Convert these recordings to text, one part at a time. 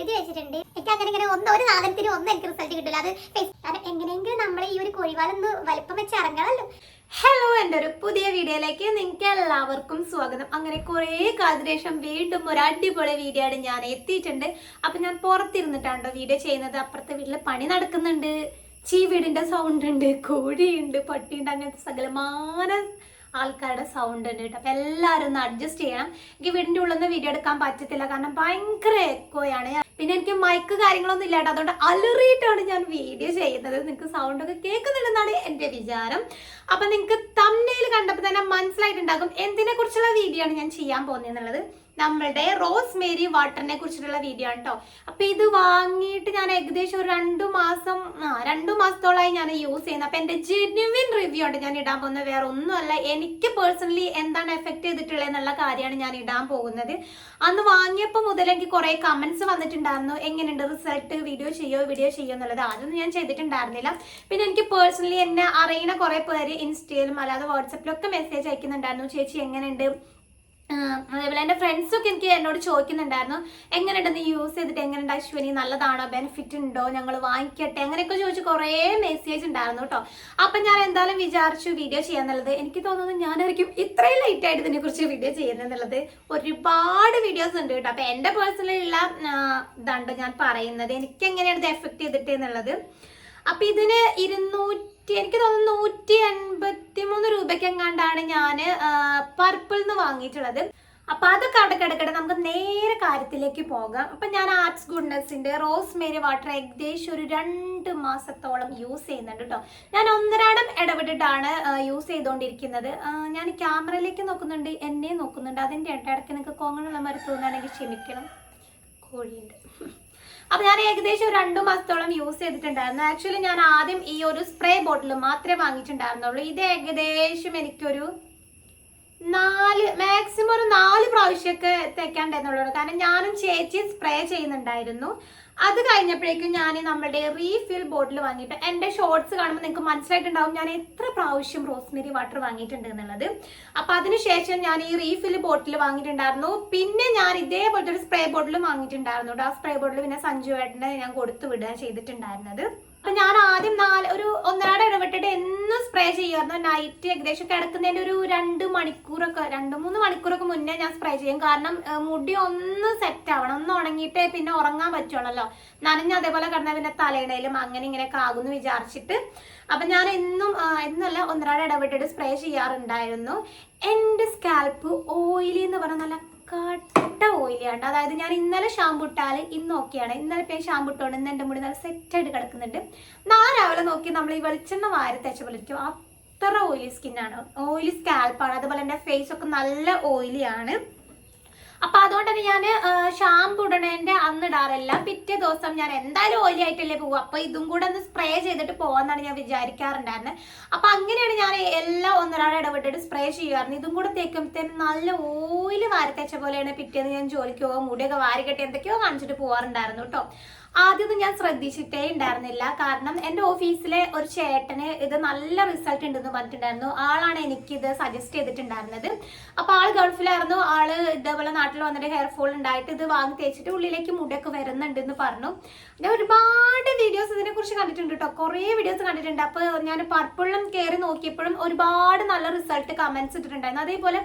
എഴുതി വെച്ചിട്ടുണ്ട്. എനിക്ക് അങ്ങനെ ഇങ്ങനെ ഒരു സാധനത്തിന് ഒന്നും എനിക്ക് റിസൾട്ട് കിട്ടില്ല. അത് കാരണം എങ്ങനെയെങ്കിലും നമ്മളെ ഈ ഒരു കോഴിവാലൊന്ന് വലിപ്പം വെച്ച് ഇറങ്ങണമല്ലോ. ഹലോ, എൻ്റെ ഒരു പുതിയ വീഡിയോയിലേക്ക് നിങ്ങൾക്ക് എല്ലാവർക്കും സ്വാഗതം. അങ്ങനെ കുറേ കാലത്തിന് ശേഷം വീണ്ടും ഒരു അടിപൊളി വീഡിയോ ആണ് ഞാൻ എത്തിയിട്ടുണ്ട്. അപ്പം ഞാൻ പുറത്തിരുന്നിട്ടാണോ വീഡിയോ ചെയ്യുന്നത്. അപ്പുറത്തെ വീട്ടിൽ പണി നടക്കുന്നുണ്ട്, ചീവീടിൻ്റെ സൗണ്ട് ഉണ്ട്, കോഴിയുണ്ട്, പട്ടിയുണ്ട്, അങ്ങനത്തെ സകലമാന ആൾക്കാരുടെ സൗണ്ട് ഉണ്ട് കേട്ടോ. അപ്പം എല്ലാവരും ഒന്ന് അഡ്ജസ്റ്റ് ചെയ്യണം. എനിക്ക് വീടിൻ്റെ ഉള്ളിൽ നിന്ന് വീഡിയോ എടുക്കാൻ പറ്റത്തില്ല, കാരണം ഭയങ്കര എക്കോയാണ്. പിന്നെ എനിക്ക് മൈക്ക് കാര്യങ്ങളൊന്നും ഇല്ലാട്ടോ, അതുകൊണ്ട് അലറിയിട്ടാണ് ഞാൻ വീഡിയോ ചെയ്യുന്നത്. നിങ്ങൾക്ക് സൗണ്ടൊക്കെ കേൾക്കുന്നുണ്ടെന്നാണ് എൻ്റെ വിചാരം. അപ്പം നിങ്ങൾക്ക് തംബ്നെയിൽ കണ്ടപ്പോൾ തന്നെ മനസ്സിലായിട്ടുണ്ടാകും എന്തിനെ കുറിച്ചുള്ള വീഡിയോ ആണ് ഞാൻ ചെയ്യാൻ പോകുന്നതെന്നുള്ളത്. നമ്മളുടെ റോസ്മേരി വാട്ടറിനെ കുറിച്ചിട്ടുള്ള വീഡിയോ ആണ് കേട്ടോ. അപ്പം ഇത് വാങ്ങിയിട്ട് ഞാൻ ഏകദേശം ഒരു 2 മാസത്തോളമായി ഞാൻ യൂസ് ചെയ്യുന്നത്. അപ്പം എൻ്റെ ജെന്യുവിൻ റിവ്യൂ ഉണ്ട് ഞാൻ ഇടാൻ പോകുന്നത്. വേറെ ഒന്നുമല്ല, എനിക്ക് പേഴ്സണലി എന്താണ് എഫക്റ്റ് ചെയ്തിട്ടുള്ളത് എന്നുള്ള കാര്യമാണ് ഞാൻ ഇടാൻ പോകുന്നത്. അന്ന് വാങ്ങിയപ്പോൾ മുതൽ എനിക്ക് കുറേ കമൻസ് വന്നിട്ടുണ്ടായിരുന്നു, എങ്ങനെയുണ്ട് റിസൾട്ട്, വീഡിയോ ചെയ്യോ എന്നുള്ളത്. അതൊന്നും ഞാൻ ചെയ്തിട്ടുണ്ടായിരുന്നില്ല. പിന്നെ എനിക്ക് പേഴ്സണലി എന്നെ അറിയുന്ന കുറേ പേര് ഇൻസ്റ്റയിലും അല്ലാതെ വാട്സപ്പിലൊക്കെ മെസ്സേജ് അയക്കുന്നുണ്ടായിരുന്നു, ചേച്ചി എങ്ങനെയുണ്ട്. അതേപോലെ എൻ്റെ ഫ്രണ്ട്സൊക്കെ എന്നോട് ചോദിക്കുന്നുണ്ടായിരുന്നു, എങ്ങനെയുണ്ടെന്ന് യൂസ് ചെയ്തിട്ട് എങ്ങനെയുണ്ട് അശ്വിനി, നല്ലതാണോ, ബെനിഫിറ്റ് ഉണ്ടോ, ഞങ്ങൾ വാങ്ങിക്കട്ടെ, അങ്ങനെയൊക്കെ ചോദിച്ച് കുറേ മെസ്സേജ് ഉണ്ടായിരുന്നു കേട്ടോ. അപ്പം ഞാൻ എന്തായാലും വിചാരിച്ചു വീഡിയോ ചെയ്യാന്നുള്ളത്. എനിക്ക് തോന്നുന്നു ഞാനായിരിക്കും ഇത്രയും ലേറ്റ് ആയിട്ട് ഇതിനെക്കുറിച്ച് വീഡിയോ ചെയ്യുന്നതെന്നുള്ളത്. ഒരുപാട് വീഡിയോസ് ഉണ്ട് കേട്ടോ. അപ്പം എൻ്റെ പേഴ്സണലിലുള്ള ഇതാണ് ഞാൻ പറയുന്നത്, എനിക്ക് എങ്ങനെയാണ് ഇത് എഫക്റ്റ് ചെയ്തിട്ട് എന്നുള്ളത്. അപ്പം ഇതിന് എനിക്ക് തോന്നുന്നു 183 രൂപയ്ക്ക് എങ്ങാണ്ടാണ് ഞാൻ പർപ്പിൾ നിന്ന് വാങ്ങിയിട്ടുള്ളത്. അപ്പം അതൊക്കെ അവിടെ കിടക്കട്ടെ, നമുക്ക് നേരെ കാര്യത്തിലേക്ക് പോകാം. അപ്പം ഞാൻ ആർട്സ് ഗുഡ്നെസ്സിൻ്റെ റോസ്മേരി വാട്ടർ ഏകദേശം ഒരു 2 മാസത്തോളം യൂസ് ചെയ്യുന്നുണ്ട് കേട്ടോ. ഞാൻ 1.5 ഇടവിട്ടിട്ടാണ് യൂസ് ചെയ്തുകൊണ്ടിരിക്കുന്നത്. ഞാൻ ക്യാമറയിലേക്ക് നോക്കുന്നുണ്ട്, എന്നെ നോക്കുന്നുണ്ട്. അതിൻ്റെ ഇടയ്ക്ക് നിങ്ങൾക്ക് കോങ്ങണുള്ള മാതിരി തോന്നുകയാണെങ്കിൽ ക്ഷമിക്കണം, കോഴിയുണ്ട്. അപ്പം ഞാൻ ഏകദേശം ഒരു 2 മാസത്തോളം യൂസ് ചെയ്തിട്ടുണ്ടായിരുന്നു. ആക്ച്വലി ഞാൻ ആദ്യം ഈ ഒരു സ്പ്രേ ബോട്ടിൽ മാത്രമേ വാങ്ങിയിട്ടുണ്ടായിരുന്നുള്ളൂ. ഇത് ഏകദേശം എനിക്കൊരു മാക്സിമം ഒരു 4 പ്രാവശ്യമൊക്കെ തേക്കാണ്ടായിരുന്നുള്ളൂ. കാരണം ഞാനും ചേച്ചി സ്പ്രേ ചെയ്യുന്നുണ്ടായിരുന്നു. അത് കഴിഞ്ഞപ്പോഴേക്കും ഞാൻ നമ്മളുടെ റീഫിൽ ബോട്ടിൽ വാങ്ങിയിട്ട്, എൻ്റെ ഷോർട്സ് കാണുമ്പോൾ നിങ്ങൾക്ക് മനസ്സിലായിട്ടുണ്ടാവും ഞാൻ എത്ര പ്രാവശ്യം റോസ്മേരി വാട്ടർ വാങ്ങിയിട്ടുണ്ട് എന്നുള്ളത്. അപ്പം അതിനുശേഷം ഞാൻ ഈ റീഫിൽ ബോട്ടിൽ വാങ്ങിയിട്ടുണ്ടായിരുന്നു. പിന്നെ ഞാൻ ഇതേപോലത്തെ ഒരു സ്പ്രേ ബോട്ടിൽ വാങ്ങിയിട്ടുണ്ടായിരുന്നു. ആ സ്പ്രേ ബോട്ടിൽ പിന്നെ സഞ്ജു ഏട്ടനെ ഞാൻ കൊടുത്തു വിടുക ചെയ്തിട്ടുണ്ടായിരുന്നത്. അപ്പം ഞാൻ ആദ്യം 1.5 ഇടവിട്ടിട്ട് എന്നും സ്പ്രേ ചെയ്യുമായിരുന്നു. നൈറ്റ് ഏകദേശം കിടക്കുന്നതിൻ്റെ ഒരു 2-3 മണിക്കൂറൊക്കെ മുന്നേ ഞാൻ സ്പ്രേ ചെയ്യും. കാരണം മുടി ഒന്ന് സെറ്റ് ആവണം, ഒന്ന് ഉണങ്ങിയിട്ട് പിന്നെ ഉറങ്ങാൻ പറ്റുള്ളല്ലോ. നനഞ്ഞ് അതേപോലെ കിടന്നാൽ പിന്നെ തലയിണയിലും അങ്ങനെ ഇങ്ങനെയൊക്കെ ആകുമെന്ന് വിചാരിച്ചിട്ട് അപ്പം ഞാൻ എന്നല്ല 1.5 ഇടവിട്ടിട്ട് സ്പ്രേ ചെയ്യാറുണ്ടായിരുന്നു. എൻ്റെ സ്കാൽപ്പ് ഓയിലി എന്ന് പറഞ്ഞാൽ നല്ല കട്ട ഓയിലിയാണ്. അതായത് ഞാൻ ഇന്നലെ ഷാമ്പു ഇട്ടാൽ ഇന്ന് ഓക്കെയാണ്. ഇന്നലെ ഇപ്പോൾ ഷാമ്പു ഇട്ടോണ്ട് ഇന്ന് എൻ്റെ മുടി നല്ല സെറ്റായിട്ട് കിടക്കുന്നുണ്ട്. രാവിലെ നോക്കി നമ്മൾ ഈ വെളിച്ചെണ്ണ വാരി തേച്ച പോലെ ഇരിക്കും. അത്ര ഓയിലി സ്കിന്നാണ്, ഓയിലി സ്കാൽപ്പാണ്. അതുപോലെ എൻ്റെ ഫേസ് ഒക്കെ നല്ല ഓയിലിയാണ്. അപ്പം അതുകൊണ്ട് തന്നെ ഞാൻ ഷാമ്പു ഇടണേൻ്റെ അന്ന് ഇടാറില്ല. പിറ്റേ ദിവസം ഞാൻ എന്തായാലും ഓയിലി ആയിട്ടല്ലേ പോകും, അപ്പോൾ ഇതും കൂടെ ഒന്ന് സ്പ്രേ ചെയ്തിട്ട് പോകാമെന്നാണ് ഞാൻ വിചാരിക്കാറുണ്ടായിരുന്നത്. അപ്പം അങ്ങനെയാണ് ഞാൻ എല്ലാം 1.5 ഇടവിട്ടിട്ട് സ്പ്രേ ചെയ്യുമായിരുന്നു. ഇതും കൂടെ തേക്കുമ്പോഴത്തേനും നല്ല ഓയിൽ വാരി തേച്ച പോലെയാണ് പിറ്റേന്ന് ഞാൻ ജോലിക്ക് പോകാൻ മുടിയൊക്കെ വാരി കെട്ടി എന്തൊക്കെയോ കാണിച്ചിട്ട് പോകാറുണ്ടായിരുന്നു കേട്ടോ. ആദ്യമൊന്നും ഞാൻ ശ്രദ്ധിച്ചിട്ടേ ഉണ്ടായിരുന്നില്ല. കാരണം എൻ്റെ ഓഫീസിലെ ഒരു ചേട്ടന് ഇത് നല്ല റിസൾട്ട് ഉണ്ടെന്ന് പറഞ്ഞിട്ടുണ്ടായിരുന്നു. ആളാണ് എനിക്കിത് സജസ്റ്റ് ചെയ്തിട്ടുണ്ടായിരുന്നത്. അപ്പോൾ ആൾ ഗൾഫിലായിരുന്നു. ആള് ഇതേപോലെ നാട്ടിൽ വന്നിട്ട് ഹെയർ ഫോൾ ഉണ്ടായിട്ട് ഇത് വാങ്ങി തേച്ചിട്ട് ഉള്ളിലേക്ക് മുടിയൊക്കെ വരുന്നുണ്ടെന്ന് പറഞ്ഞു. ഞാൻ ഒരുപാട് വീഡിയോസ് ഇതിനെക്കുറിച്ച് കണ്ടിട്ടുണ്ട് കേട്ടോ, കുറേ വീഡിയോസ് കണ്ടിട്ടുണ്ട്. അപ്പോൾ ഞാൻ പർപ്പിളും കയറി നോക്കിയപ്പോഴും ഒരുപാട് നല്ല റിസൾട്ട് കമൻസ് ഇട്ടിട്ടുണ്ടായിരുന്നു. അതേപോലെ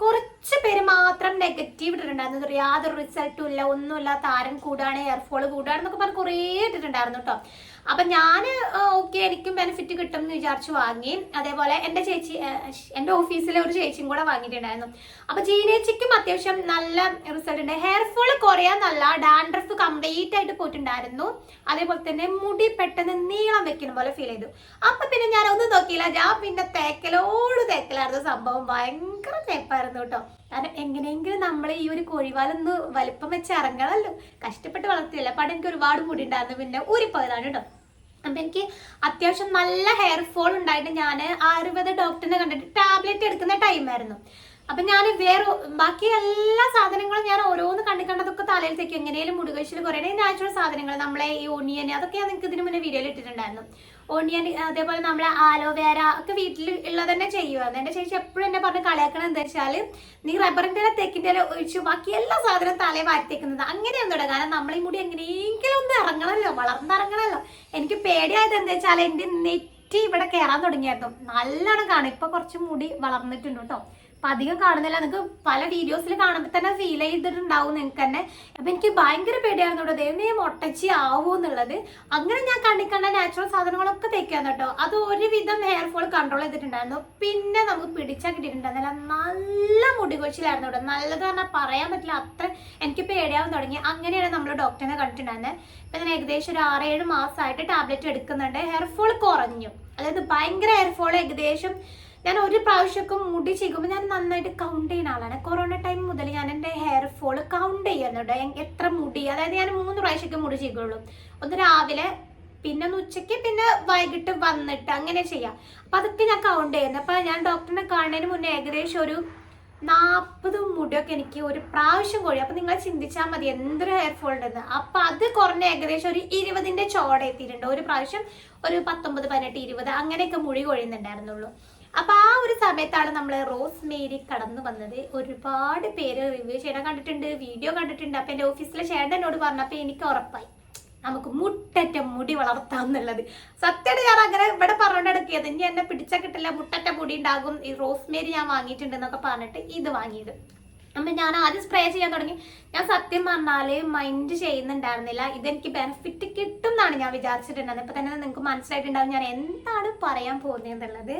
കുറച്ച് പേര് മാത്രം നെഗറ്റീവ് ഇട്ടിട്ടുണ്ടായിരുന്നു. യാതൊരു റിസൾട്ടും ഇല്ല, ഒന്നുമില്ല, താരൻ കൂടാണ്, ഹെയർഫോൾ കൂടാണെന്നൊക്കെ പറഞ്ഞ് കുറേ ഇട്ടിട്ടുണ്ടായിരുന്നു കേട്ടോ. അപ്പം ഞാൻ ഓക്കെ എനിക്കും ബെനിഫിറ്റ് കിട്ടും എന്ന് വിചാരിച്ച് വാങ്ങി. അതേപോലെ എൻ്റെ ഓഫീസിലെ ഒരു ചേച്ചിയും കൂടെ വാങ്ങിയിട്ടുണ്ടായിരുന്നു. അപ്പം ജീനേച്ചിക്കും അത്യാവശ്യം നല്ല റിസൾട്ട് ഉണ്ട്. ഹെയർഫോൾ കുറയാൻ നല്ല, ഡാൻഡ്രഫ് കംപ്ലീറ്റ് ആയിട്ട് പോയിട്ടുണ്ടായിരുന്നു. അതേപോലെ തന്നെ മുടി പെട്ടെന്ന് നീളം വെക്കുന്ന പോലെ ഫീൽ ചെയ്തു. അപ്പം പിന്നെ ഞാൻ ഒന്നും നോക്കിയില്ല, ഞാൻ പിന്നെ തേക്കലായിരുന്നു സംഭവം. ഭയങ്കര തേപ്പായിരുന്നു കേട്ടോ. കാരണം എങ്ങനെയെങ്കിലും നമ്മൾ ഈ ഒരു കോഴിവാലൊന്ന് വലിപ്പം വെച്ച് ഇറങ്ങണമല്ലോ, കഷ്ടപ്പെട്ട് വളർത്തിയല്ല. അപ്പം എനിക്ക് ഒരുപാട് മുടി ഉണ്ടായിരുന്നു, പിന്നെ ഊരിപ്പോയതാണ് കേട്ടോ. അപ്പം എനിക്ക് അത്യാവശ്യം നല്ല ഹെയർ ഫോൾ ഉണ്ടായിട്ട് ഞാൻ ആയുർവേദ ഡോക്ടറിനെ കണ്ടിട്ട് ടാബ്ലറ്റ് എടുക്കുന്ന ടൈമായിരുന്നു. അപ്പൊ ഞാൻ ബാക്കി എല്ലാ സാധനങ്ങളും ഞാൻ ഓരോന്ന് കണ്ടതൊക്കെ തലയിൽ തേക്കും. എങ്ങനെയും മുടി കൊഴിച്ചിൽ കുറേ നാച്ചുറൽ സാധനങ്ങൾ, നമ്മളെ ഈ ഓണിയൻ അതൊക്കെ ഞാൻ നിങ്ങൾക്ക് ഇതിന് മുന്നേ വീഡിയോയിൽ ഇട്ടിട്ടുണ്ടായിരുന്നു. ഓണിയൻ അതേപോലെ നമ്മളെ ആലോവേര ഒക്കെ വീട്ടിൽ ഉള്ളത് തന്നെ ചെയ്യുമായിരുന്നു. എൻ്റെ ചേച്ചി എപ്പോഴും എന്നെ പറഞ്ഞ് കളിയാക്കണം എന്താ വെച്ചാൽ നീ റബ്ബറിൻ്റെ തെക്കിൻ്റെ ഒഴിച്ചു ബാക്കി എല്ലാ സാധനവും തലയിൽ വാരിത്തേക്കുന്നത് അങ്ങനെയൊന്നും ഇടാം. കാരണം നമ്മളീ മുടി എങ്ങനെയെങ്കിലും ഒന്ന് ഇറങ്ങണമല്ലോ, വളർന്നിറങ്ങണമല്ലോ. എനിക്ക് പേടിയായത് എന്താ വെച്ചാൽ എൻ്റെ നെറ്റി ഇവിടെ കയറാൻ തുടങ്ങിയായിരുന്നു. നല്ലോണം കാണും. ഇപ്പൊ കുറച്ച് മുടി വളർന്നിട്ടുണ്ട് കേട്ടോ. അപ്പൊ അധികം കാണുന്നില്ല. നിങ്ങൾക്ക് പല വീഡിയോസിൽ കാണുമ്പോൾ തന്നെ ഫീൽ ചെയ്തിട്ടുണ്ടാവും നിങ്ങൾക്ക് തന്നെ. അപ്പൊ എനിക്ക് ഭയങ്കര പേടിയായിരുന്നു കേട്ടോ, ദൈവമേ മൊട്ടച്ചി ആവൂ എന്നുള്ളത്. അങ്ങനെ ഞാൻ കണ്ട നാച്ചുറൽ സാധനങ്ങളൊക്കെ തേക്കാന്ന് കേട്ടോ. അത് ഒരുവിധം ഹെയർ ഫോൾ കൺട്രോൾ ചെയ്തിട്ടുണ്ടായിരുന്നു. പിന്നെ നമുക്ക് പിടിച്ചാൽ കിട്ടിയിട്ടുണ്ടായിരുന്നില്ല. നല്ല മുടി കൊഴിച്ചിലായിരുന്നു കേട്ടോ. നല്ലത് പറഞ്ഞാൽ പറയാൻ പറ്റില്ല, അത്ര എനിക്ക് പേടിയാവാൻ തുടങ്ങി. അങ്ങനെയാണ് നമ്മൾ ഡോക്ടറിനെ കണ്ടിട്ടുണ്ടായിരുന്നത്. ഇപ്പൊ ഞാൻ ഏകദേശം ഒരു 6-7 മാസമായിട്ട് ടാബ്ലറ്റ് എടുക്കുന്നുണ്ട്. ഹെയർ ഫോൾ കുറഞ്ഞു. അതായത് ഭയങ്കര ഹെയർ ഫോൾ ഏകദേശം ഞാൻ ഒരു പ്രാവശ്യമൊക്കെ മുടി ചെയ്യുമ്പോൾ ഞാൻ നന്നായിട്ട് കൗണ്ട് ചെയ്യുന്ന ആളാണ്. കൊറോണ ടൈം മുതൽ ഞാൻ എൻ്റെ ഹെയർ ഫോൾ കൗണ്ട് ചെയ്യുന്നുണ്ട്. എത്ര മുടി, അതായത് ഞാൻ 3 പ്രാവശ്യമൊക്കെ മുടി ചെയ്യുള്ളൂ. ഒന്ന് രാവിലെ, പിന്നെ ഒന്ന് ഉച്ചയ്ക്ക്, പിന്നെ വൈകിട്ട് വന്നിട്ട് അങ്ങനെ ചെയ്യാം. അപ്പം അതൊക്കെ ഞാൻ കൗണ്ട് ചെയ്യുന്നത്. അപ്പം ഞാൻ ഡോക്ടറിനെ കാണുന്നതിന് മുന്നേ ഏകദേശം ഒരു 40 മുടിയൊക്കെ എനിക്ക് ഒരു പ്രാവശ്യം കൊഴിയും. അപ്പം നിങ്ങൾ ചിന്തിച്ചാൽ മതി എന്തൊരു ഹെയർ ഫോൾ ഉണ്ടെന്ന്. അപ്പം അത് കുറഞ്ഞ ഏകദേശം ഒരു 20ൻ്റെ ചോട എത്തിയിട്ടുണ്ട്. ഒരു പ്രാവശ്യം ഒരു 19, 18, 20 അങ്ങനെയൊക്കെ മുടി കൊഴിയുന്നുണ്ടായിരുന്നുള്ളൂ. അപ്പൊ ആ ഒരു സമയത്താണ് നമ്മൾ റോസ്മേരി കടന്നു വന്നത്. ഒരുപാട് പേര് റിവ്യൂ ചെയ്യണം കണ്ടിട്ടുണ്ട്, വീഡിയോ കണ്ടിട്ടുണ്ട്. അപ്പൊ എൻ്റെ ഓഫീസിലെ ചേട്ടൻ എന്നോട് പറഞ്ഞപ്പോൾ എനിക്ക് ഉറപ്പായി നമുക്ക് മുട്ടറ്റ മുടി വളർത്താം എന്നുള്ളത്. സത്യമായിട്ട് ഞാൻ അങ്ങനെ ഇവിടെ പറഞ്ഞെടുക്കിയത്. ഇനി എന്നെ പിടിച്ചാൽ കിട്ടില്ല, മുട്ടറ്റ മുടി ഉണ്ടാകും, ഈ റോസ്മേരി ഞാൻ വാങ്ങിയിട്ടുണ്ട് എന്നൊക്കെ പറഞ്ഞിട്ട് ഇത് വാങ്ങിയത്. അപ്പൊ ഞാൻ ആദ്യം സ്പ്രേ ചെയ്യാൻ തുടങ്ങി. ഞാൻ സത്യം പറഞ്ഞാല് മൈൻഡ് ചെയ്യുന്നുണ്ടായിരുന്നില്ല. ഇതെനിക്ക് ബെനിഫിറ്റ് കിട്ടും എന്നാണ് ഞാൻ വിചാരിച്ചിട്ടുണ്ടായിരുന്നത്. ഇപ്പൊ തന്നെ നിങ്ങൾക്ക് മനസ്സിലായിട്ടുണ്ടാവും ഞാൻ എന്താണ് പറയാൻ പോകുന്നതെന്നുള്ളത്.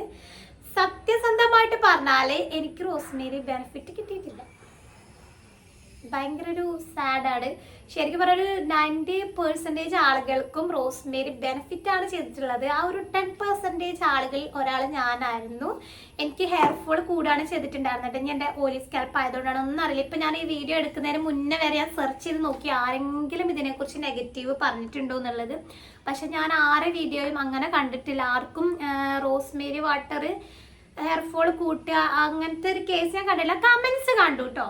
സത്യസന്ധമായിട്ട് പറഞ്ഞാല് എനിക്ക് റോസ്മേരി ബെനിഫിറ്റ് കിട്ടിയിട്ടില്ല. ഭയങ്കര ഒരു സാഡാണ്. ശരിക്കും പറഞ്ഞ ഒരു 90% ആളുകൾക്കും റോസ്മേരി ബെനിഫിറ്റ് ആണ് ചെയ്തിട്ടുള്ളത്. ആ ഒരു 10% ആളുകളിൽ ഒരാൾ ഞാനായിരുന്നു. എനിക്ക് ഹെയർ ഫോൾ കൂടാണ് ചെയ്തിട്ടുണ്ടായിരുന്നത്. ഞാൻ എൻ്റെ ഓയിലി സ്കാൽപ്പ് ആയതുകൊണ്ടാണ് ഒന്നും അറിയില്ല. ഇപ്പം ഞാൻ ഈ വീഡിയോ എടുക്കുന്നതിന് മുന്നേ വരെ ഞാൻ സെർച്ച് ചെയ്ത് നോക്കി ആരെങ്കിലും ഇതിനെക്കുറിച്ച് നെഗറ്റീവ് പറഞ്ഞിട്ടുണ്ടോ എന്നുള്ളത്. പക്ഷെ ഞാൻ ആരെ വീഡിയോയും അങ്ങനെ കണ്ടിട്ടില്ല. ആർക്കും റോസ്മേരി വാട്ടർ ഹെയർ ഫോൾ കൂട്ടുക അങ്ങനത്തെ ഒരു കേസ് ഞാൻ കണ്ടില്ല. കമൻസ് കണ്ടു കേട്ടോ,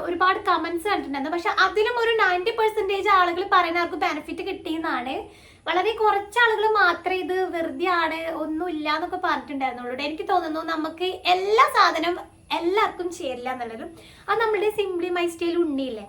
ഒരുപാട് കമന്റ്സ് കണ്ടിട്ടുണ്ടായിരുന്നു. പക്ഷെ അതിലും ഒരു 90% ആളുകൾ പറയുന്ന അവർക്ക് ബെനിഫിറ്റ് കിട്ടിയെന്നാണ്. വളരെ കുറച്ച് ആളുകൾ മാത്രമേ ഇത് വെറുതെ ആണ് ഒന്നുമില്ല എന്നൊക്കെ പറഞ്ഞിട്ടുണ്ടായിരുന്നുള്ളൂ. എനിക്ക് തോന്നുന്നു നമുക്ക് എല്ലാ സാധനവും എല്ലാവർക്കും ചേരില്ല എന്നുള്ളത്. അത് നമ്മളുടെ സിംപ്ലി മൈ സ്റ്റൈൽ ഉണ്ണിയില്ലേ,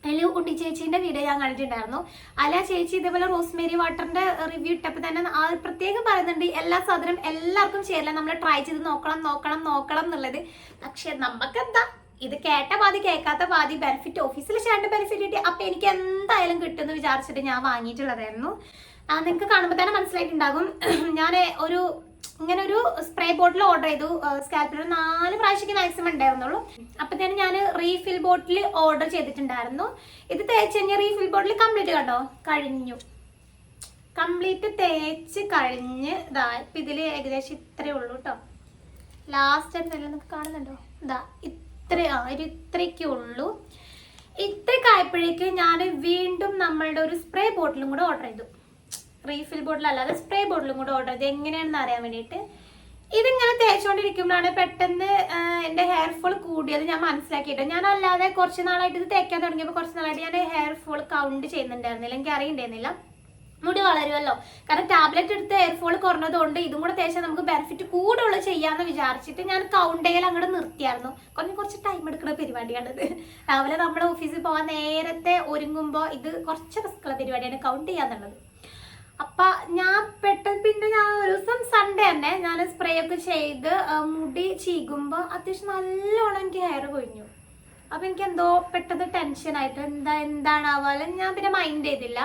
അതിൽ ഉണ്ണി ചേച്ചീൻ്റെ വീഡിയോ ഞാൻ കണ്ടിട്ടുണ്ടായിരുന്നു. അല്ല ചേച്ചി ഇതേപോലെ റോസ്മേരി വാട്ടറിന്റെ റിവ്യൂ ഇട്ടപ്പോൾ തന്നെ ആ പ്രത്യേകം പറയുന്നുണ്ട് എല്ലാ സാധനം എല്ലാവർക്കും ചേരില്ല, നമ്മൾ ട്രൈ ചെയ്ത് നോക്കണം എന്നുള്ളത്. പക്ഷെ നമുക്കെന്താ, ഇത് കേട്ട പാതി കേൾക്കാത്ത പാതി ബെനിഫിറ്റ് ഓഫീസിൽ ചേട്ടൻ്റെ ബെനിഫിറ്റ് കിട്ടി. അപ്പം എനിക്ക് എന്തായാലും കിട്ടുമെന്ന് വിചാരിച്ചിട്ട് ഞാൻ വാങ്ങിയിട്ടുള്ളതായിരുന്നു. നിങ്ങൾക്ക് കാണുമ്പോൾ തന്നെ മനസ്സിലായിട്ടുണ്ടാകും. ഞാൻ ഇങ്ങനെ ഒരു സ്പ്രേ ബോട്ടിൽ ഓർഡർ ചെയ്തു. സ്കാൽപ്പിൽ 4 പ്രാവശ്യം മാക്സിമം ഉണ്ടായിരുന്നുള്ളൂ. അപ്പം തന്നെ ഞാൻ റീഫിൽ ബോട്ടിൽ ഓർഡർ ചെയ്തിട്ടുണ്ടായിരുന്നു. ഇത് തേച്ച് കഴിഞ്ഞാൽ റീഫിൽ ബോട്ടിൽ കംപ്ലീറ്റ് കണ്ടോ കഴിഞ്ഞു. കംപ്ലീറ്റ് തേച്ച് കഴിഞ്ഞ് ഇതാ ഇപ്പം ഇതിൽ ഏകദേശം ഇത്രയേ ഉള്ളൂ കേട്ടോ. ലാസ്റ്റ് എന്തെങ്കിലും നിങ്ങൾക്ക് കാണുന്നുണ്ടോ, ഇതാ ഇത്രയൊക്കെ ഉള്ളൂ. ഇത്രയൊക്കെ ആയപ്പോഴേക്ക് ഞാൻ വീണ്ടും നമ്മളുടെ ഒരു സ്പ്രേ ബോട്ടിലും കൂടെ ഓർഡർ ചെയ്തു. റീഫിൽ ബോട്ടിൽ അല്ലാതെ സ്പ്രേ ബോട്ടിലും കൂടെ ഓർഡർ ചെയ്ത് എങ്ങനെയാണെന്ന് അറിയാൻ വേണ്ടിയിട്ട്. ഇതിങ്ങനെ തേച്ചുകൊണ്ടിരിക്കുമ്പോഴാണ് പെട്ടെന്ന് എൻ്റെ ഹെയർ ഫോൾ കൂടിയത് ഞാൻ മനസ്സിലാക്കിയിട്ട്. ഞാൻ അല്ലാതെ കുറച്ച് നാളായിട്ട് ഇത് തേക്കാൻ തുടങ്ങിയപ്പോൾ കുറച്ച് നാളായിട്ട് ഞാൻ ഹെയർ ഫോൾ കൗണ്ട് ചെയ്യുന്നുണ്ടായിരുന്നില്ല, എനിക്ക് അറിയണ്ടായിരുന്നില്ല. മുടി വളരുമല്ലോ, കാരണം ടാബ്ലറ്റ് എടുത്ത് ഹെയർ ഫോൾ കുറഞ്ഞതുകൊണ്ട് ഇതും കൂടെ തേച്ചാൽ നമുക്ക് ബെനിഫിറ്റ് കൂടുതൽ ചെയ്യാമെന്ന് വിചാരിച്ചിട്ട് ഞാൻ കൗണ്ട് ചെയ്യൽ അങ്ങോട്ട് നിർത്തിയായിരുന്നു. കുറച്ച് ടൈം എടുക്കുന്ന പരിപാടിയാണിത്. രാവിലെ നമ്മൾ ഓഫീസിൽ പോകാൻ നേരത്തെ ഒരുങ്ങുമ്പോൾ ഇത് കുറച്ച് റിസ്ക്കുള്ള പരിപാടിയാണ് കൗണ്ട് ചെയ്യാന്നുള്ളത്. അപ്പം ഞാൻ പിന്നെ ഞാൻ ഒരു ദിവസം സൺഡേ തന്നെ ഞാൻ സ്പ്രേ ഒക്കെ ചെയ്ത് മുടി ചീകുമ്പോൾ അത്യാവശ്യം നല്ലോണം എനിക്ക് ഹെയർ കൊഴിഞ്ഞു. അപ്പം എനിക്ക് എന്തോ പെട്ടെന്ന് ടെൻഷനായിട്ട് എന്താണാവാലും ഞാൻ പിന്നെ മൈൻഡ് ചെയ്തില്ല.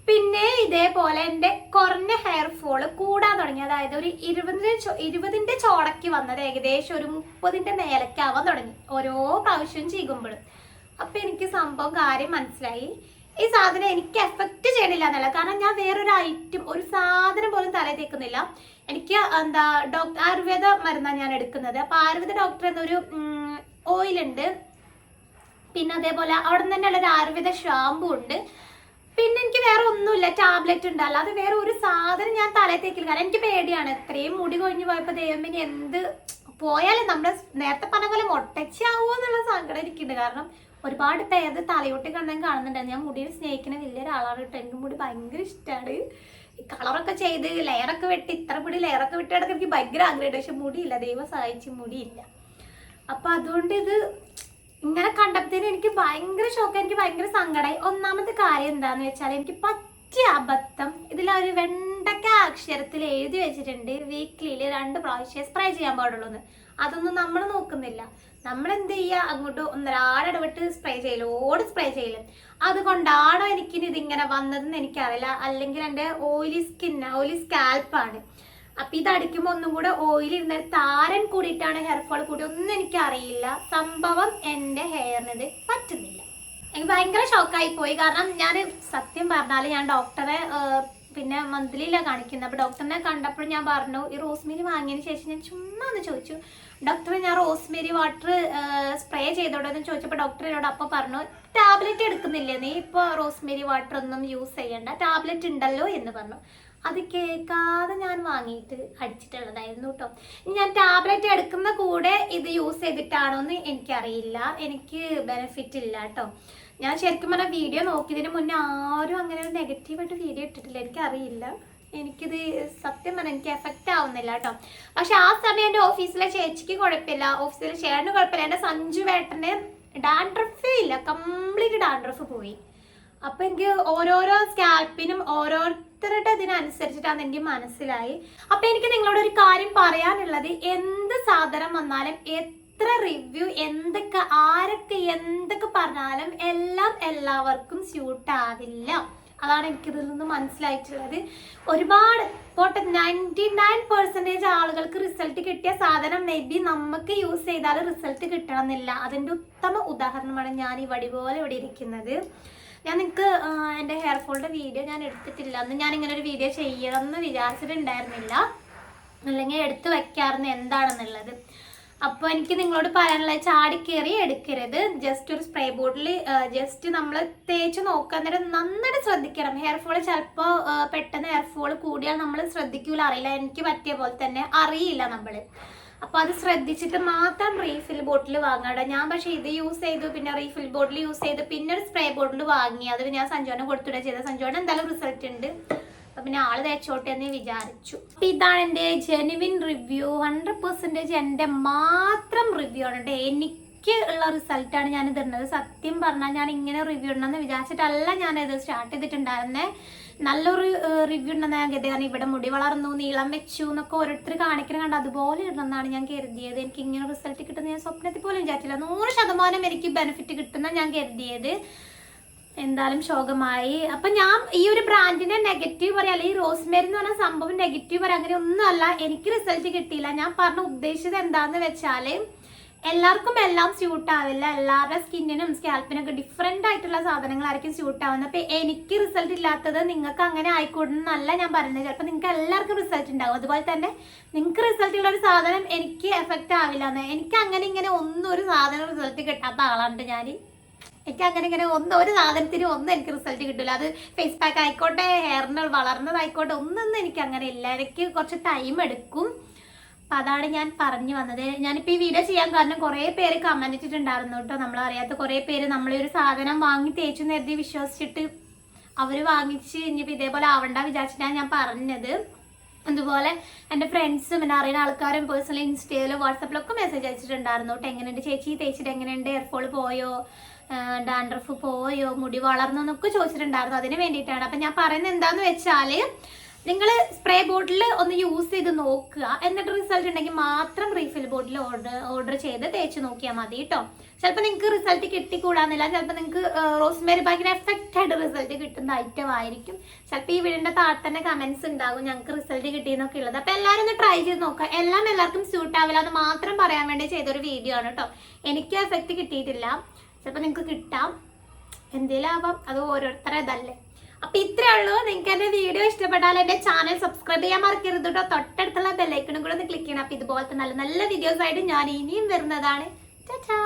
പിന്നെ ഇതേപോലെ എൻ്റെ കുറഞ്ഞ ഹെയർ ഫോള് കൂടാൻ തുടങ്ങി. അതായത് ഒരു 20ൻ്റെ ചോടയ്ക്ക് വന്നത് ഏകദേശം ഒരു 30ൻ്റെ മേലേക്ക് ആവാൻ തുടങ്ങി ഓരോ പ്രാവശ്യവും ചെയ്യുമ്പോഴും. അപ്പം എനിക്ക് സംഭവം കാര്യം മനസ്സിലായി. ഈ സാധനം എനിക്ക് എഫക്റ്റ് ചെയ്യണില്ല എന്നല്ല, കാരണം ഞാൻ വേറൊരു ഐറ്റം ഒരു സാധനം പോലും തലയിൽ തേക്കുന്നില്ല. എനിക്ക് ആയുർവേദ മരുന്നാണ് ഞാൻ എടുക്കുന്നത്. അപ്പം ആയുർവേദ ഡോക്ടർ എന്നൊരു ഓയിലുണ്ട്, പിന്നെ അതേപോലെ അവിടെ നിന്ന് തന്നെയുള്ള ഒരു ആയുർവേദ ഷാമ്പു ഉണ്ട്, പിന്നെ എനിക്ക് വേറെ ഒന്നുമില്ല, ടാബ്ലറ്റ് ഉണ്ട്. അല്ലാതെ വേറെ ഒരു സാധനം ഞാൻ തലയിൽ തേക്കില്ല. കാരണം എനിക്ക് പേടിയാണ്. ഇത്രയും മുടി കൊഴിഞ്ഞു പോയപ്പോൾ ദൈവമേ എന്ത് പോയാലും നമ്മുടെ നേരത്തെ പറഞ്ഞ പോലെ മൊട്ടച്ചാവോ എന്നുള്ള സങ്കടം എനിക്കുണ്ട്. കാരണം ഒരുപാട് പേര് തലയോട്ടി കണ്ടെങ്കിൽ കാണുന്നുണ്ടായിരുന്നു. ഞാൻ മുടിയിൽ സ്നേഹിക്കുന്ന വലിയൊരാളാണ് കേട്ടോ. എനിക്ക് മുടി ഭയങ്കര ഇഷ്ടമാണ്. ഈ കളറൊക്കെ ചെയ്ത് ലെയറൊക്കെ വെട്ടി ഇത്ര പിടി ലെയറൊക്കെ വെട്ടിയിടക്ക് എനിക്ക് ഭയങ്കര ആഗ്രഹമുണ്ട്. പക്ഷെ മുടിയില്ല, ദൈവം സഹായിച്ച് മുടിയില്ല. അപ്പം അതുകൊണ്ട് ഇത് ഇങ്ങനെ കണ്ടപ്പോഴത്തേനും എനിക്ക് ഭയങ്കര ഷോക്ക്, എനിക്ക് ഭയങ്കര സങ്കടമായി. ഒന്നാമത്തെ കാര്യം എന്താണെന്ന് വെച്ചാൽ എനിക്ക് പറ്റിയ അബദ്ധം, ഇതിലൊരു വെണ്ടക്ക അക്ഷരത്തിൽ എഴുതി വെച്ചിട്ടുണ്ട് വീക്ക്ലിയിൽ 2 പ്രാവശ്യം സ്പ്രേ ചെയ്യാൻ പാടുള്ളൂ. അതൊന്നും നമ്മൾ നോക്കുന്നില്ല. നമ്മൾ എന്ത് ചെയ്യുക, അങ്ങോട്ട് ഒന്നരാടിടവിട്ട് സ്പ്രേ ചെയ്യലോട് സ്പ്രേ ചെയ്യലും. അതുകൊണ്ടാണോ എനിക്കിനി ഇതിങ്ങനെ വന്നതെന്ന് എനിക്കറിയില്ല. അല്ലെങ്കിൽ എൻ്റെ ഓയിലി സ്കാൽപ്പാണ്. അപ്പം ഇതടിക്കുമ്പോൾ ഒന്നും കൂടെ ഓയിൽ ഇരുന്ന താരൻ കൂടിയിട്ടാണ് ഹെയർ ഫോൾ കൂടി ഒന്നും എനിക്കറിയില്ല. സംഭവം എൻ്റെ ഹെയറിന് ഇത് പറ്റുന്നില്ല. എനിക്ക് ഭയങ്കര ഷോക്കായി പോയി. കാരണം ഞാൻ സത്യം പറഞ്ഞാൽ ഞാൻ ഡോക്ടറെ പിന്നെ മന്ത്ലിയിലാണ് കാണിക്കുന്നത്. അപ്പോൾ ഡോക്ടറിനെ കണ്ടപ്പോൾ ഞാൻ പറഞ്ഞു, ഈ റോസ്മേരി വാങ്ങിയതിന് ശേഷം ഞാൻ ചുമ്മാ ഒന്ന് ചോദിച്ചു, ഡോക്ടറെ ഞാൻ റോസ്മേരി വാട്ടർ സ്പ്രേ ചെയ്തോടെന്ന് ചോദിച്ചപ്പോൾ ഡോക്ടർ എന്നോട് അപ്പോൾ പറഞ്ഞു, ടാബ്ലറ്റ് എടുക്കുന്നില്ലേ നീ, ഇപ്പോൾ റോസ്മേരി വാട്ടർ ഒന്നും യൂസ് ചെയ്യണ്ട, ടാബ്ലറ്റ് ഉണ്ടല്ലോ എന്ന് പറഞ്ഞു. അത് കേൾക്കാതെ ഞാൻ വാങ്ങിയിട്ട് അടിച്ചിട്ടുള്ളതായിരുന്നു കേട്ടോ. ഞാൻ ടാബ്ലറ്റ് എടുക്കുന്ന കൂടെ ഇത് യൂസ് ചെയ്തിട്ടാണോ എന്ന് എനിക്കറിയില്ല. എനിക്ക് ബെനിഫിറ്റ് ഇല്ല കേട്ടോ. ഞാൻ ശരിക്കും പറഞ്ഞാൽ വീഡിയോ നോക്കിയതിന് മുന്നേ ആരും അങ്ങനെ ഒരു നെഗറ്റീവായിട്ട് വീഡിയോ ഇട്ടിട്ടില്ല. എനിക്കറിയില്ല, എനിക്കിത് സത്യം പറഞ്ഞാൽ എനിക്ക് എഫക്റ്റ് ആവുന്നില്ല കേട്ടോ. പക്ഷെ ആ സമയം എൻ്റെ ഓഫീസിലെ ചേച്ചിക്ക് കുഴപ്പമില്ല, ഓഫീസിലെ ചേട്ടന് കുഴപ്പമില്ല. എൻ്റെ സഞ്ജു വേട്ടന് ഡാൻഡ്രഫേ ഇല്ല, കംപ്ലീറ്റ് ഡാൻഡ്രഫ് പോയി. അപ്പം എനിക്ക് ഓരോരോ സ്കാൽപ്പിനും ഓരോരുത്തരുടെ ഇതിനനുസരിച്ചിട്ടാണ് എനിക്ക് മനസ്സിലായി. അപ്പം എനിക്ക് നിങ്ങളോട് ഒരു കാര്യം പറയാനുള്ളത്, എന്ത് സാധനം വന്നാലും എത്ര റിവ്യൂ എന്തൊക്കെ ആരൊക്കെ എന്തൊക്കെ പറഞ്ഞാലും എല്ലാം എല്ലാവർക്കും സ്യൂട്ട് ആവില്ല. അതാണ് എനിക്കിതിൽ നിന്ന് മനസ്സിലായിട്ടുള്ളത്. ഒരുപാട് പോട്ടെ 99% ആളുകൾക്ക് റിസൾട്ട് കിട്ടിയ സാധനം മേ ബി നമുക്ക് യൂസ് ചെയ്താൽ റിസൾട്ട് കിട്ടണമെന്നില്ല. അതിൻ്റെ ഉത്തമ ഉദാഹരണമാണ് ഞാൻ ഈ വടി പോലെ ഇവിടെ ഇരിക്കുന്നത്. ഞാൻ നിങ്ങൾക്ക് എൻ്റെ ഹെയർ ഫോളിൻ്റെ വീഡിയോ ഞാൻ എടുത്തിട്ടില്ല. അന്ന് ഞാനിങ്ങനെ ഒരു വീഡിയോ ചെയ്യണമെന്ന് വിചാരിച്ചിട്ടുണ്ടായിരുന്നില്ല, അല്ലെങ്കിൽ എടുത്ത് വയ്ക്കാറുണ്ട് എന്താണെന്നുള്ളത്. അപ്പോൾ എനിക്ക് നിങ്ങളോട് പറയാനുള്ളത്, ചാടിക്കേറി എടുക്കരുത്. ജസ്റ്റ് ഒരു സ്പ്രേ ബോട്ടിൽ ജസ്റ്റ് നമ്മൾ തേച്ച് നോക്കുക. അന്നേരം നന്നായിട്ട് ശ്രദ്ധിക്കണം. ഹെയർ ഫോൾ ചിലപ്പോൾ പെട്ടെന്ന് ഹെയർ ഫോൾ കൂടിയാൽ നമ്മൾ ശ്രദ്ധിക്കൂല, അറിയില്ല. എനിക്ക് പറ്റിയ പോലെ തന്നെ അറിയില്ല നമ്മൾ. അപ്പോൾ അത് ശ്രദ്ധിച്ചിട്ട് മാത്രം റീഫിൽ ബോട്ടിൽ വാങ്ങാട്ടെ. ഞാൻ പക്ഷേ ഇത് യൂസ് ചെയ്തു, പിന്നെ റീഫിൽ ബോട്ടിൽ യൂസ് ചെയ്തു, പിന്നെ ഒരു സ്പ്രേ ബോട്ടിൽ വാങ്ങി. അത് ഞാൻ സഞ്ജുവിനെ കൊടുത്തിട്ട് ചെയ്തത്. സഞ്ജുവിന് എന്തായാലും റിസൾട്ട് ഉണ്ട്. അപ്പം പിന്നെ ആള് തേച്ചോട്ടെ എന്ന് വിചാരിച്ചു. അപ്പം ഇതാണ് എൻ്റെ ജെനുവിൻ റിവ്യൂ. 100% എൻ്റെ മാത്രം റിവ്യൂ ആണ് കേട്ടോ. എനിക്ക് ഉള്ള റിസൾട്ടാണ് ഞാൻ തരുന്നത്. സത്യം പറഞ്ഞാൽ ഞാൻ ഇങ്ങനെ റിവ്യൂ ഉണ്ടെന്ന് വിചാരിച്ചിട്ടല്ല ഞാനിത് സ്റ്റാർട്ട് ചെയ്തിട്ടുണ്ടായിരുന്നേ. നല്ലൊരു റിവ്യൂ ഉണ്ടെന്ന് ഞാൻ കരുതി. കാരണം ഇവിടെ മുടി വളർന്നു, നീളം വെച്ചു എന്നൊക്കെ ഓരോരുത്തർ കാണിക്കണം കണ്ട് അതുപോലെ ഇടണമെന്നാണ് ഞാൻ കരുതിയത്. എനിക്ക് ഇങ്ങനെ റിസൾട്ട് കിട്ടുന്ന ഞാൻ സ്വപ്നത്തിൽ പോലും വിചാരിച്ചില്ല. 100% എനിക്ക് ബെനിഫിറ്റ് കിട്ടുന്ന ഞാൻ കരുതിയത്. എന്തായാലും ശോകമായി. അപ്പം ഞാൻ ഈ ഒരു ബ്രാൻഡിനെ നെഗറ്റീവ് പറയാം, അല്ലെങ്കിൽ ഈ റോസ്മേരി എന്ന് പറഞ്ഞ സംഭവം നെഗറ്റീവ് പറയാം, അങ്ങനെ ഒന്നുമല്ല. എനിക്ക് റിസൾട്ട് കിട്ടിയില്ല. ഞാൻ പറഞ്ഞ ഉദ്ദേശിച്ചത് എന്താണെന്ന് വെച്ചാൽ, എല്ലാവർക്കും എല്ലാം സ്യൂട്ട് ആവില്ല. എല്ലാവരുടെ സ്കിന്നിനും സ്കാൽപ്പിനൊക്കെ ഡിഫറെൻ്റ് ആയിട്ടുള്ള സാധനങ്ങളായിരിക്കും സ്യൂട്ട് ആവുന്നത്. അപ്പം എനിക്ക് റിസൾട്ട് ഇല്ലാത്തത് നിങ്ങൾക്ക് അങ്ങനെ ആയിക്കോട്ടെന്നല്ല ഞാൻ പറയുന്നത്. ചിലപ്പോൾ നിങ്ങൾക്ക് എല്ലാവർക്കും റിസൾട്ട് ഉണ്ടാവും. അതുപോലെ തന്നെ നിങ്ങൾക്ക് റിസൾട്ട് ഉള്ള ഒരു സാധനം എനിക്ക് എഫക്റ്റ് ആവില്ല എന്ന്. എനിക്ക് അങ്ങനെ ഇങ്ങനെ ഒന്നും ഒരു സാധനം റിസൾട്ട് കിട്ടാത്ത ആളാണ് ഞാൻ. എനിക്ക് അങ്ങനെ ഇങ്ങനെ ഒരു സാധനത്തിനും ഒന്നും എനിക്ക് റിസൾട്ട് കിട്ടില്ല. അത് ഫേസ് പാക്ക് ആയിക്കോട്ടെ, ഹെയറിന് വളർന്നതായിക്കോട്ടെ, ഒന്നും എനിക്ക് അങ്ങനെ ഇല്ല. എനിക്ക് കുറച്ച് ടൈം എടുക്കും. അപ്പം അതാണ് ഞാൻ പറഞ്ഞു വന്നത്. ഞാനിപ്പോൾ ഈ വീഡിയോ ചെയ്യാൻ കാരണം കുറേ പേര് കമൻറ്റ് ഇട്ടിട്ടുണ്ടായിരുന്നു കേട്ടോ. നമ്മളറിയാത്ത കുറേ പേര് നമ്മളീ ഒരു സാധനം വാങ്ങി തേച്ചു നേരത്തെ വിശ്വസിച്ചിട്ട് അവർ വാങ്ങിച്ച് ഇനിയിപ്പോൾ ഇതേപോലെ ആവണ്ട വിചാരിച്ചിട്ടാണ് ഞാൻ പറഞ്ഞത്. അതുപോലെ എൻ്റെ ഫ്രണ്ട്സും പിന്നെ അറിയുന്ന ആൾക്കാരും പേഴ്സണലി ഇൻസ്റ്റയിലും വാട്സപ്പിലൊക്കെ മെസ്സേജ് അയച്ചിട്ടുണ്ടായിരുന്നു കേട്ടോ. എങ്ങനെയുണ്ട് ചേച്ചി, തേച്ചിട്ട് എങ്ങനെയുണ്ട്, ഹെയർ ഫോൾ പോയോ, ഡാൻഡ്രഫ് പോയോ, മുടി വളർന്നു എന്നൊക്കെ ചോദിച്ചിട്ടുണ്ടായിരുന്നു. അതിന് വേണ്ടിയിട്ടാണ്. അപ്പം ഞാൻ പറയുന്നത് എന്താണെന്ന് വെച്ചാൽ, നിങ്ങൾ സ്പ്രേ ബോട്ടിൽ ഒന്ന് യൂസ് ചെയ്ത് നോക്കുക. എന്നിട്ട് റിസൾട്ട് ഉണ്ടെങ്കിൽ മാത്രം റീഫിൽ ബോട്ടിൽ ഓർഡർ ചെയ്ത് തേച്ച് നോക്കിയാൽ മതി കേട്ടോ. ചിലപ്പോൾ നിങ്ങൾക്ക് റിസൾട്ട് കിട്ടിക്കൂടാന്നില്ല. ചിലപ്പോൾ നിങ്ങൾക്ക് റോസ്മേരി ഭയങ്കര എഫക്റ്റായിട്ട് റിസൾട്ട് കിട്ടുന്ന ഐറ്റം ആയിരിക്കും. ചിലപ്പോൾ ഈ വീടിൻ്റെ താഴെ തന്നെ കമൻസ് ഉണ്ടാകും ഞങ്ങൾക്ക് റിസൾട്ട് കിട്ടിയെന്നൊക്കെ ഉള്ളത്. അപ്പോൾ എല്ലാവരും ഒന്ന് ട്രൈ ചെയ്ത് നോക്കുക. എല്ലാം എല്ലാവർക്കും സ്യൂട്ട് ആവില്ല എന്ന് മാത്രം പറയാൻ വേണ്ടി ചെയ്തൊരു വീഡിയോ ആണ് കേട്ടോ. എനിക്ക് എഫക്റ്റ് കിട്ടിയിട്ടില്ല. ചിലപ്പോൾ നിങ്ങൾക്ക് കിട്ടാം, എന്തെങ്കിലും ആവാം, അത് ഓരോരുത്തരെ ഇതല്ലേ. അപ്പം ഇത്രയേ ഉള്ളൂ. നിങ്ങൾക്ക് എൻ്റെ വീഡിയോ ഇഷ്ടപ്പെട്ടാൽ എൻ്റെ ചാനൽ സബ്സ്ക്രൈബ് ചെയ്യാൻ മറക്കരുത് കേട്ടോ. തൊട്ടടുത്തുള്ള ബെല്ലൈക്കണും കൂടെ ഒന്ന് ക്ലിക്ക് ചെയ്യണം. അപ്പം ഇതുപോലത്തെ നല്ല നല്ല വീഡിയോസ് ആയിട്ട് ഞാൻ ഇനിയും വരുന്നതാണ്. ടാറ്റാ.